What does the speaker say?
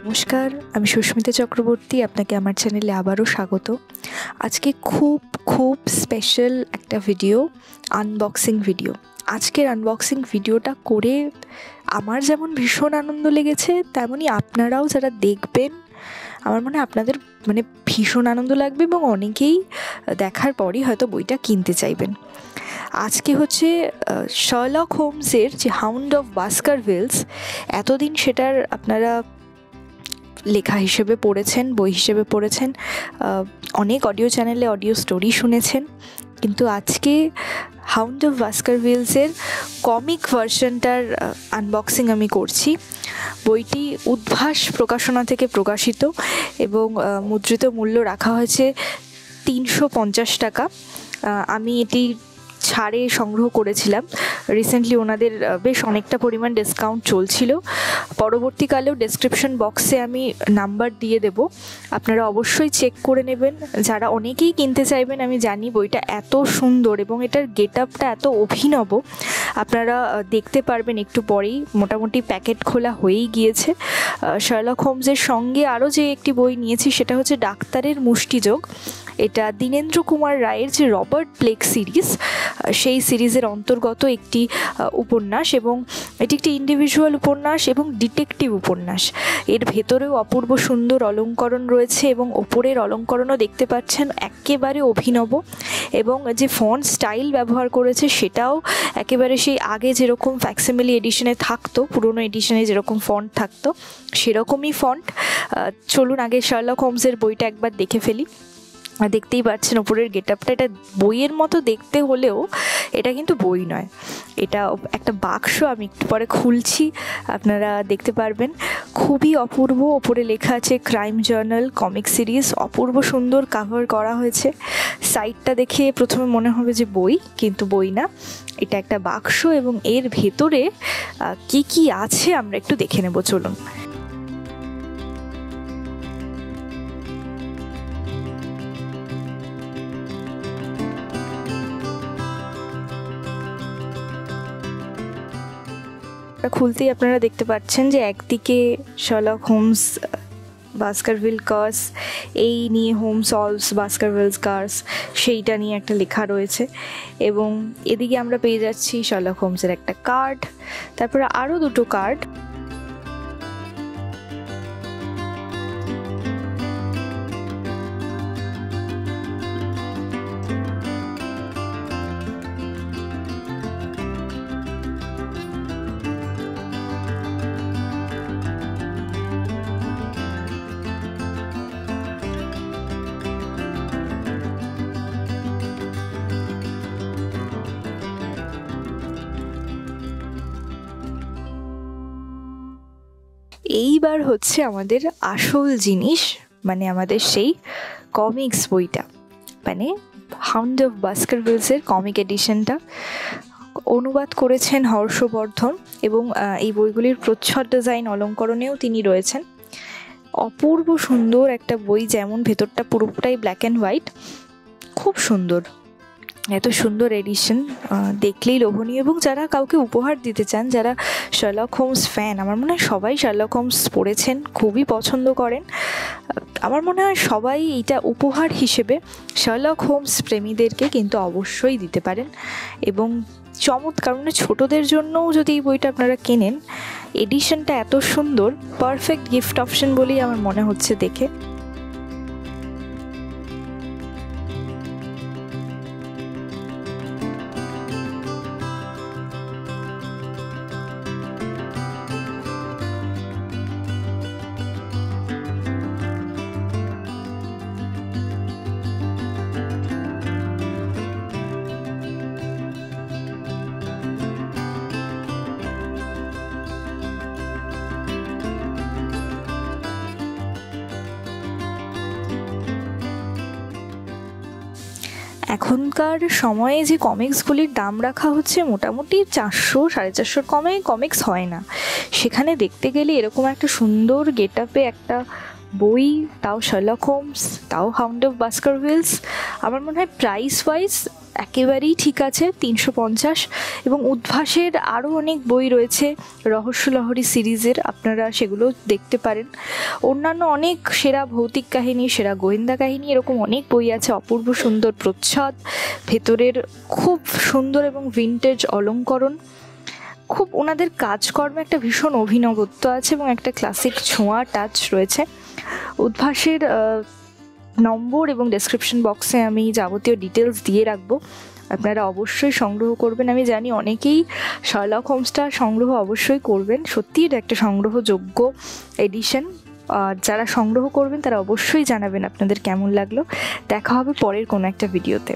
নমস্কার, আমি সুস্মিতা চক্রবর্তী। আপনাকে আমার চ্যানেলে আবারও স্বাগত। আজকে খুব স্পেশাল একটা ভিডিও, আনবক্সিং ভিডিও। আজকের আনবক্সিং ভিডিওটা করে আমার যেমন ভীষণ আনন্দ লেগেছে, তেমনই আপনারাও যারা দেখবেন আমার মনে হয় আপনাদের ভীষণ আনন্দ লাগবে এবং অনেকেই দেখার পরই হয়তো বইটা কিনতে চাইবেন। আজকে হচ্ছে শার্লক হোমসের যে হাউন্ড অফ বাস্কারভিলস, এতদিন সেটার আপনারা লেখা হিসেবে পড়েছেন, বই হিসেবে পড়েছেন, অনেক অডিও চ্যানেলে অডিও স্টোরি শুনেছেন, কিন্তু আজকে হাউন্ড অফ বাস্কারভিলসের কমিক ভার্সনটার আনবক্সিং আমি করছি। বইটি উদ্ভাস প্রকাশনা থেকে প্রকাশিত এবং মুদ্রিত মূল্য রাখা হয়েছে 350 টাকা। আমি এটি ছাড়ে সংগ্রহ করেছিলাম। রিসেন্টলি ওনাদের বেশ অনেকটা পরিমাণ ডিসকাউন্ট চলছিল। পরবর্তীকালেও ডেসক্রিপশন বক্সে আমি নাম্বার দিয়ে দেব, আপনারা অবশ্যই চেক করে নেবেন। যারা অনেকেই কিনতে চাইবেন আমি জানি, বইটা এত সুন্দর এবং এটার গেট আপটা এত অভিনব, আপনারা দেখতে পারবেন একটু পরেই। মোটামুটি প্যাকেট খোলা হয়েই গিয়েছে। শার্লক হোমসের সঙ্গে আরও যে একটি বই নিয়েছি সেটা হচ্ছে ডাক্তারের মুষ্টিযোগ। এটা দীনেন্দ্র কুমার রায়ের যে রবার্ট ব্লেক সিরিজ, সেই সিরিজের অন্তর্গত একটি উপন্যাস এবং এটি একটি ইন্ডিভিজুয়াল উপন্যাস এবং ডিটেকটিভ উপন্যাস। এর ভেতরেও অপূর্ব সুন্দর অলঙ্করণ রয়েছে এবং ওপরের অলঙ্করণও দেখতে পাচ্ছেন একেবারে অভিনব, এবং যে ফন্ট স্টাইল ব্যবহার করেছে সেটাও একেবারে সেই আগে যেরকম ফ্যাক্সিমিলি এডিশনে থাকতো, পুরনো এডিশনে যেরকম ফন্ট থাকতো সেরকমই ফন্ট। চলুন আগে শার্লক হোমসের বইটা একবার দেখে ফেলি। দেখতেই পাচ্ছেন ওপরের গেট আপটা, এটা বইয়ের মতো দেখতে হলেও এটা কিন্তু বই নয়, এটা একটা বাক্স। আমি একটু পরে খুলছি, আপনারা দেখতে পারবেন। খুবই অপূর্ব। ওপরে লেখা আছে ক্রাইম জার্নাল কমিক সিরিজ। অপূর্ব সুন্দর কাভার করা হয়েছে। সাইডটা দেখে প্রথমে মনে হবে যে বই, কিন্তু বই না, এটা একটা বাক্স এবং এর ভেতরে কি আছে আমরা একটু দেখে নেব। চলুন। খুলতেই আপনারা দেখতে পাচ্ছেন যে একদিকে শার্লক হোমস বাস্কারভিল কার্স, এই নিয়ে হোম সলভস বাস্কারভিলস কার্স, সেইটা নিয়ে একটা লেখা রয়েছে, এবং এদিকে আমরা পেয়ে যাচ্ছি শার্লক হোমসের একটা কার্ড, তারপরে আরও দুটো কার্ড। এইবার হচ্ছে আমাদের আসল জিনিস, আমাদের সেই কমিক্স বইটা, হাউন্ড অফ বাস্কারভিলসের কমিক এডিশনটা। অনুবাদ করেছেন হর্ষবর্ধন এবং এই বইগুলির প্রচ্ছদ ডিজাইন অলঙ্করণেও তিনি রয়েছেন। অপূর্ব সুন্দর একটা বই, যেমন ভেতরটা পুরোটাই ব্ল্যাক অ্যান্ড হোয়াইট, খুব সুন্দর। এত সুন্দর এডিশন দেখলেই লোভনীয়, এবং যারা কাউকে উপহার দিতে চান, যারা শার্লক হোমস ফ্যান, আমার মনে হয় সবাই শার্লক হোমস পড়েছেন, খুবই পছন্দ করেন, আমার মনে হয় সবাই এইটা উপহার হিসেবে শার্লক হোমস প্রেমীদেরকে কিন্তু অবশ্যই দিতে পারেন। এবং চমৎকার, ছোটদের জন্যও যদি এই বইটা আপনারা কেনেন, এডিশনটা এত সুন্দর, পারফেক্ট গিফট অপশন বলেই আমার মনে হচ্ছে দেখে। এখনকার সময়ে যে কমিক্সগুলির দাম রাখা হচ্ছে মোটামুটি 400-450 কমে কমিক্স হয় না। সেখানে দেখতে গেলে এরকম একটা সুন্দর গেট আপে একটা বই, তাও শার্লক হোমস, তাও হাউন্ড অফ বাস্কারভিলস, আমার মনে হয় প্রাইস ওয়াইজ একেবারেই ঠিক আছে, 350। এবং উদ্ভাসের আরও অনেক বই রয়েছে রহস্যলহরী সিরিজের, আপনারা সেগুলো দেখতে পারেন। অন্যান্য অনেক সেরা ভৌতিক কাহিনী, সেরা গোয়েন্দা কাহিনী, এরকম অনেক বই আছে। অপূর্ব সুন্দর প্রচ্ছদ, ভেতরের খুব সুন্দর এবং ভিন্টেজ অলঙ্করণ, খুব ওনাদের কাজকর্মে একটা ভীষণ অভিনবত্ব আছে এবং একটা ক্লাসিক ছোঁয়া টাচ রয়েছে। উদ্ভাসের নম্বর এবং ডেসক্রিপশন বক্সে আমি যাবতীয় ডিটেলস দিয়ে রাখবো, আপনারা অবশ্যই সংগ্রহ করবেন। আমি জানি অনেকেই শার্লক হোমসটা সংগ্রহ অবশ্যই করবেন, সত্যিই এটা একটা সংগ্রহযোগ্য এডিশন। আর যারা সংগ্রহ করবেন তারা অবশ্যই জানাবেন আপনাদের কেমন লাগলো। দেখা হবে পরের কোনো একটা ভিডিওতে।